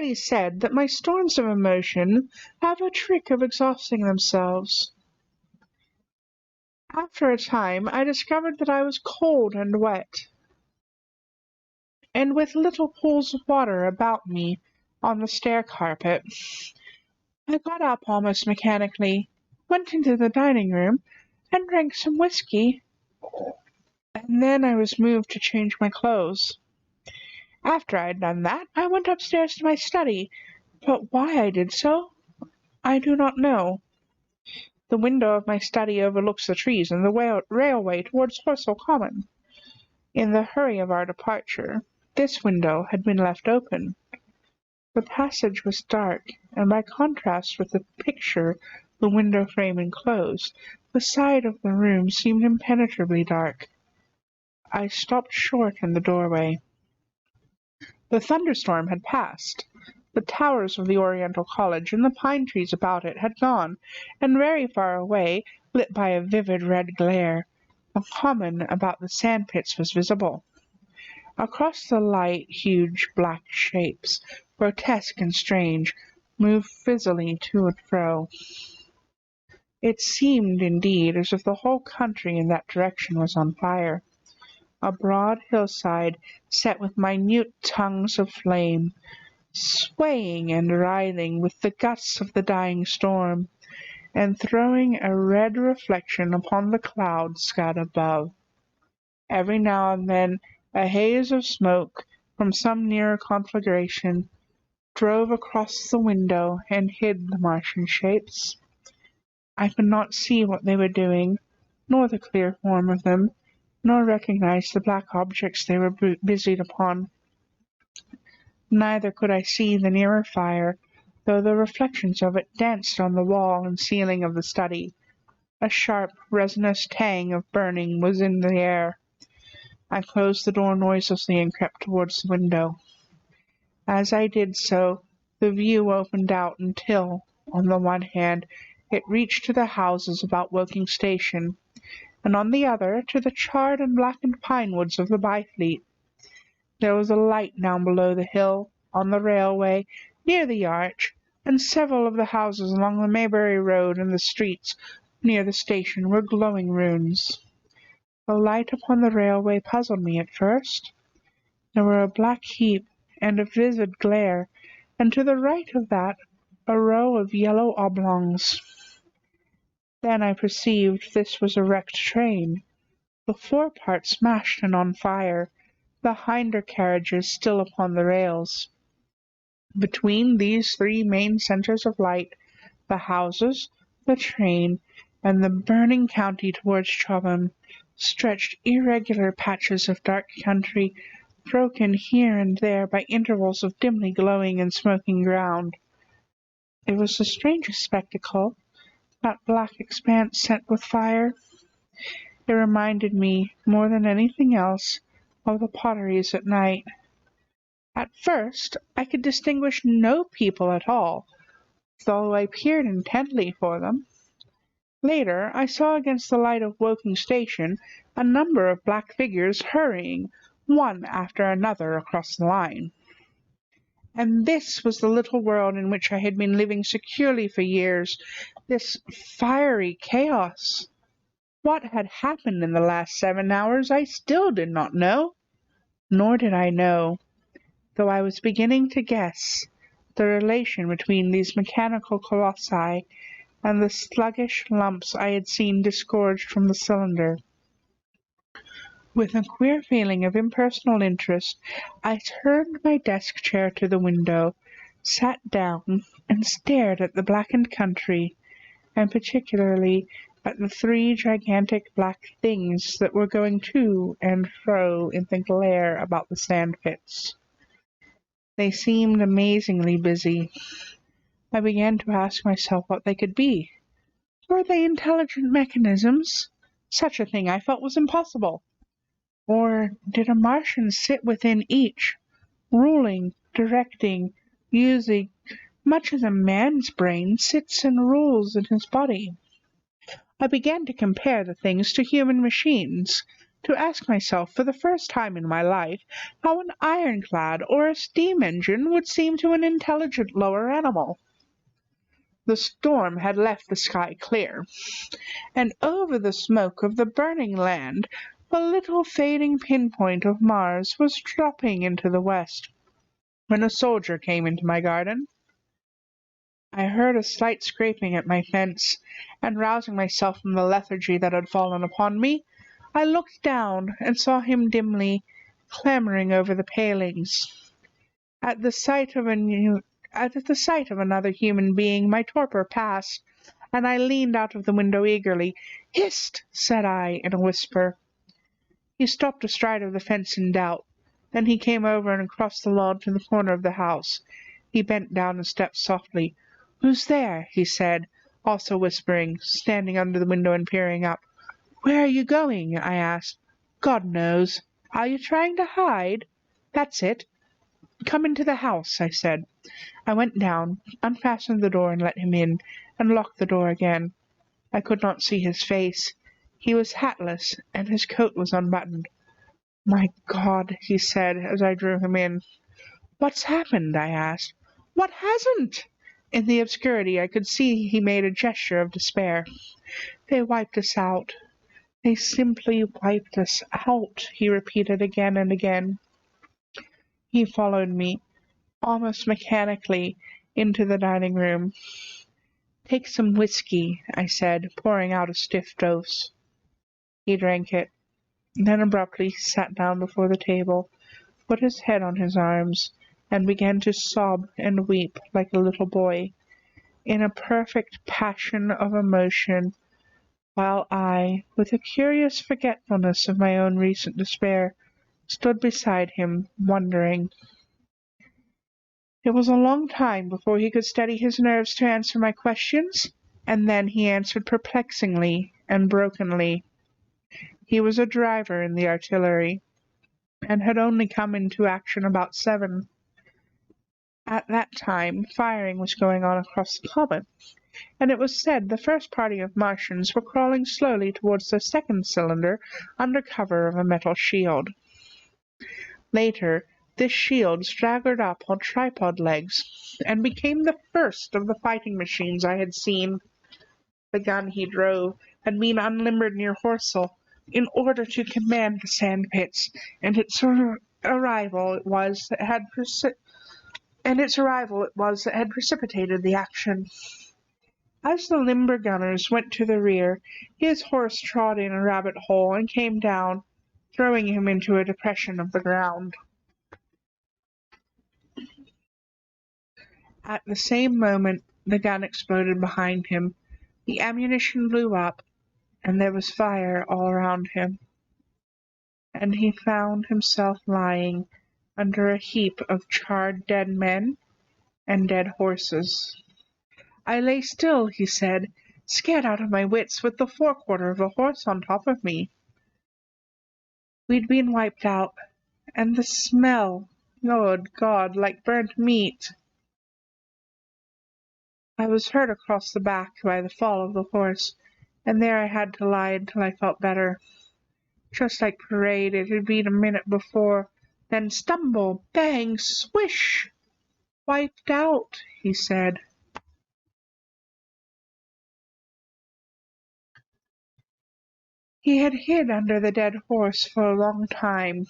already said that my storms of emotion have a trick of exhausting themselves. After a time, I discovered that I was cold and wet, and with little pools of water about me on the stair carpet. I got up almost mechanically, went into the dining room, and drank some whiskey, and then I was moved to change my clothes. After I had done that, I went upstairs to my study, but why I did so, I do not know. The window of my study overlooks the trees and the railway towards Horsell Common. In the hurry of our departure, this window had been left open. The passage was dark, and by contrast with the picture the window frame enclosed, the side of the room seemed impenetrably dark. I stopped short in the doorway. The thunderstorm had passed. The towers of the Oriental College and the pine trees about it had gone, and very far away, lit by a vivid red glare, the common about the sandpits was visible. Across the light huge black shapes, grotesque and strange, moved fizzily to and fro. It seemed, indeed, as if the whole country in that direction was on fire. A broad hillside set with minute tongues of flame, swaying and writhing with the gusts of the dying storm, and throwing a red reflection upon the cloud sky above. Every now and then a haze of smoke from some nearer conflagration drove across the window and hid the Martian shapes. I could not see what they were doing, nor the clear form of them, nor recognize the black objects they were busied upon. Neither could I see the nearer fire, though the reflections of it danced on the wall and ceiling of the study. A sharp, resinous tang of burning was in the air. I closed the door noiselessly and crept towards the window. As I did so, the view opened out until, on the one hand, it reached to the houses about Woking Station, and on the other to the charred and blackened pine woods of the Byfleet. There was a light down below the hill, on the railway, near the arch, and several of the houses along the Maybury Road and the streets near the station were glowing ruins. The light upon the railway puzzled me at first. There were a black heap and a vivid glare, and to the right of that a row of yellow oblongs. Then I perceived this was a wrecked train, the forepart smashed and on fire, the hinder carriages still upon the rails. Between these three main centres of light, the houses, the train, and the burning county towards Chobham, stretched irregular patches of dark country, broken here and there by intervals of dimly glowing and smoking ground. It was the strangest spectacle, that black expanse set with fire. It reminded me, more than anything else, of the potteries at night. At first I could distinguish no people at all, though I peered intently for them. Later I saw against the light of Woking Station a number of black figures hurrying, one after another, across the line. And this was the little world in which I had been living securely for years, this fiery chaos. What had happened in the last 7 hours I still did not know, nor did I know, though I was beginning to guess, the relation between these mechanical colossi and the sluggish lumps I had seen disgorged from the cylinder. With a queer feeling of impersonal interest, I turned my desk chair to the window, sat down, and stared at the blackened country, and particularly at the three gigantic black things that were going to and fro in the glare about the sandpits. They seemed amazingly busy. I began to ask myself what they could be. Were they intelligent mechanisms? Such a thing I felt was impossible. Or did a Martian sit within each, ruling, directing, using, much as a man's brain sits and rules in his body? I began to compare the things to human machines, to ask myself for the first time in my life how an ironclad or a steam engine would seem to an intelligent lower animal. The storm had left the sky clear, and over the smoke of the burning land a little fading pinpoint of Mars was dropping into the west, when a soldier came into my garden. I heard a slight scraping at my fence, and rousing myself from the lethargy that had fallen upon me, I looked down and saw him dimly, clambering over the palings. At the sight of another human being, my torpor passed, and I leaned out of the window eagerly. "Hist!" said I, in a whisper. He stopped astride of the fence in doubt. Then he came over and across the lawn to the corner of the house. He bent down and stepped softly. "Who's there?" he said, also whispering, standing under the window and peering up. "Where are you going?" I asked. "God knows." "Are you trying to hide?" "That's it." "Come into the house," I said. I went down, unfastened the door and let him in, and locked the door again. I could not see his face. He was hatless, and his coat was unbuttoned. "My God," he said, as I drew him in. "What's happened?" I asked. "What hasn't?" In the obscurity I could see he made a gesture of despair. "They wiped us out. They simply wiped us out," he repeated again and again. He followed me, almost mechanically, into the dining room. "Take some whiskey," I said, pouring out a stiff dose. He drank it. Then abruptly he sat down before the table, put his head on his arms, and began to sob and weep like a little boy, in a perfect passion of emotion, while I, with a curious forgetfulness of my own recent despair, stood beside him, wondering. It was a long time before he could steady his nerves to answer my questions, and then he answered perplexingly and brokenly. He was a driver in the artillery, and had only come into action about 7. At that time firing was going on across the common, and it was said the first party of Martians were crawling slowly towards the second cylinder under cover of a metal shield. Later, this shield staggered up on tripod legs, and became the first of the fighting machines I had seen. The gun he drove had been unlimbered near Horsell, in order to command the sandpits, and its arrival it was that had precipitated the action. As the limber gunners went to the rear, his horse trod in a rabbit hole and came down, throwing him into a depression of the ground. At the same moment the gun exploded behind him, the ammunition blew up, and there was fire all around him, and he found himself lying under a heap of charred dead men and dead horses. "I lay still," he said, "scared out of my wits, with the forequarter of a horse on top of me. We'd been wiped out, and the smell, Lord God, like burnt meat. I was hurt across the back by the fall of the horse, and there I had to lie until I felt better. Just like parade it had been a minute before, then stumble, bang, swish! Wiped out," he said. He had hid under the dead horse for a long time,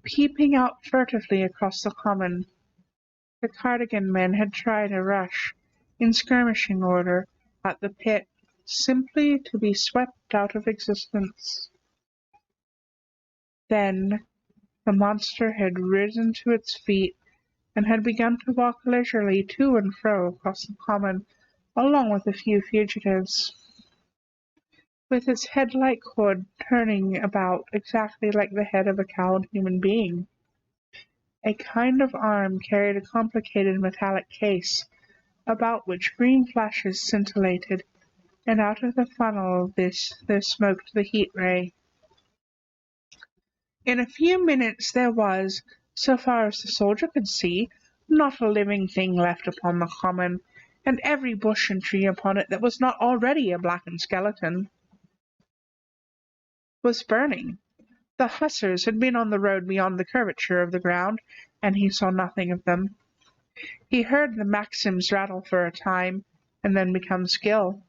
peeping out furtively across the common. The Cardigan men had tried a rush, in skirmishing order, at the pit, simply to be swept out of existence. Then the monster had risen to its feet, and had begun to walk leisurely to and fro across the common, along with a few fugitives, with its head-like hood turning about exactly like the head of a cowled human being. A kind of arm carried a complicated metallic case, about which green flashes scintillated, and out of the funnel of this there smoked the heat ray. In a few minutes there was, so far as the soldier could see, not a living thing left upon the common, and every bush and tree upon it that was not already a blackened skeleton was burning. The hussars had been on the road beyond the curvature of the ground, and he saw nothing of them. He heard the Maxims rattle for a time, and then become still.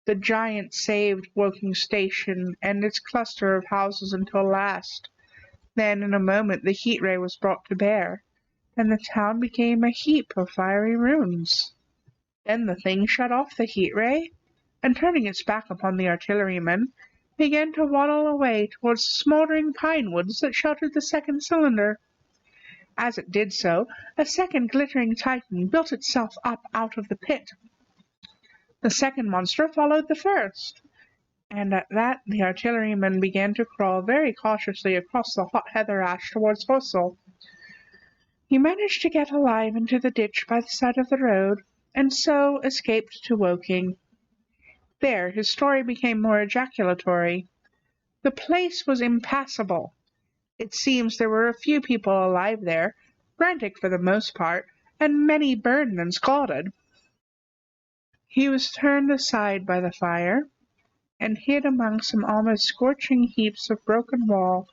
The giant saved Woking Station and its cluster of houses until last. Then in a moment the heat ray was brought to bear, and the town became a heap of fiery ruins. Then the thing shut off the heat ray, and turning its back upon the artilleryman, began to waddle away towards the smouldering pine woods that sheltered the second cylinder. As it did so, a second glittering titan built itself up out of the pit. The second monster followed the first, and at that the artilleryman began to crawl very cautiously across the hot heather ash towards Horsell. He managed to get alive into the ditch by the side of the road, and so escaped to Woking. There his story became more ejaculatory. The place was impassable. It seems there were a few people alive there, frantic for the most part, and many burned and scalded. He was turned aside by the fire, and hid among some almost scorching heaps of broken wall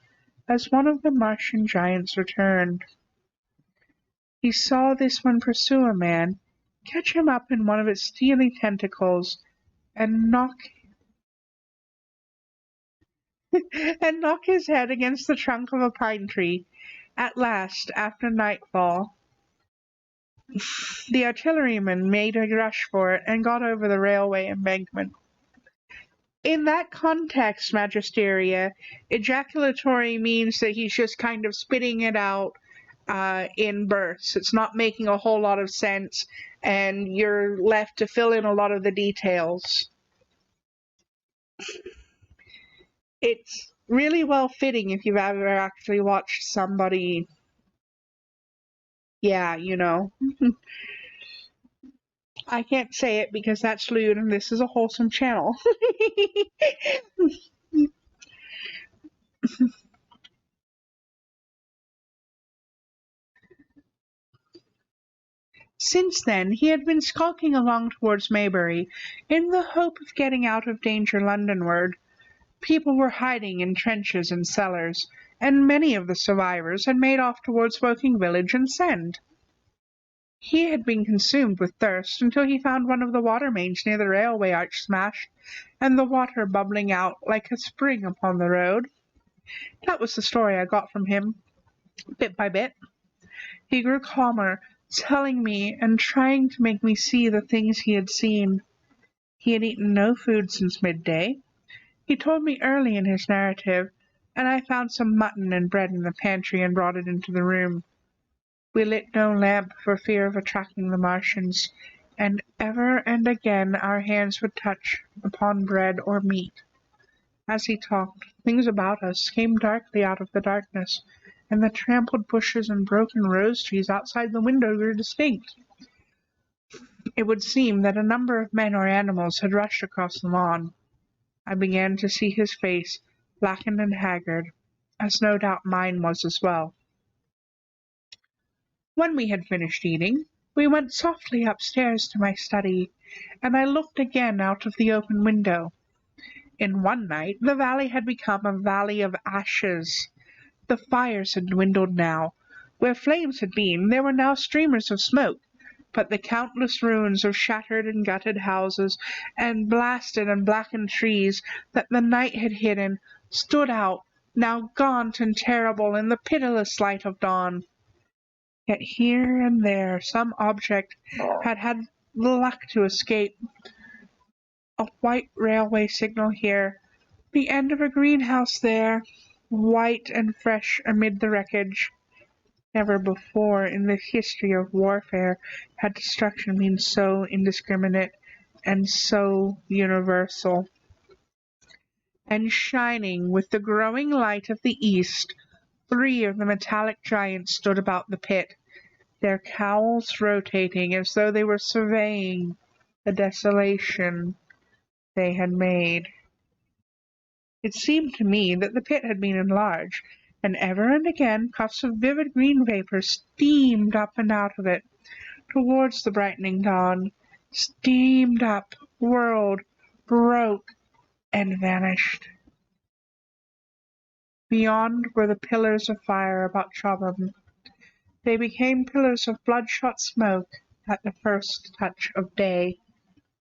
as one of the Martian giants returned. He saw this one pursue a man, catch him up in one of its steely tentacles, and knock his head against the trunk of a pine tree. At last, after nightfall, the artilleryman made a rush for it and got over the railway embankment. In that context, Magisteria, ejaculatory means that he's just kind of spitting it out in bursts. It's not making a whole lot of sense, and you're left to fill in a lot of the details. It's really well fitting if you've ever actually watched somebody, yeah, you know. I can't say it because that's lewd and this is a wholesome channel. Since then he had been skulking along towards Maybury, in the hope of getting out of danger Londonward. People were hiding in trenches and cellars, and many of the survivors had made off towards Woking village and Send. He had been consumed with thirst until he found one of the water mains near the railway arch smashed, and the water bubbling out like a spring upon the road. That was the story I got from him, bit by bit. He grew calmer, telling me and trying to make me see the things he had seen. He had eaten no food since midday. He told me early in his narrative, and I found some mutton and bread in the pantry and brought it into the room. We lit no lamp for fear of attracting the Martians, and ever and again our hands would touch upon bread or meat. As he talked, things about us came darkly out of the darkness, and the trampled bushes and broken rose trees outside the window grew distinct. It would seem that a number of men or animals had rushed across the lawn. I began to see his face, blackened and haggard, as no doubt mine was as well. When we had finished eating, we went softly upstairs to my study, and I looked again out of the open window. In one night the valley had become a valley of ashes. The fires had dwindled now. Where flames had been, there were now streamers of smoke, but the countless ruins of shattered and gutted houses, and blasted and blackened trees that the night had hidden, stood out, now gaunt and terrible in the pitiless light of dawn. Yet here and there some object had had the luck to escape. A white railway signal here, the end of a greenhouse there, white and fresh amid the wreckage. Never before in the history of warfare had destruction been so indiscriminate and so universal. And shining with the growing light of the east, 3 of the metallic giants stood about the pit, their cowls rotating as though they were surveying the desolation they had made. It seemed to me that the pit had been enlarged, and ever and again puffs of vivid green vapour steamed up and out of it, towards the brightening dawn, steamed up, whirled, broke, and vanished. Beyond were the pillars of fire about Chobham. They became pillars of bloodshot smoke at the first touch of day.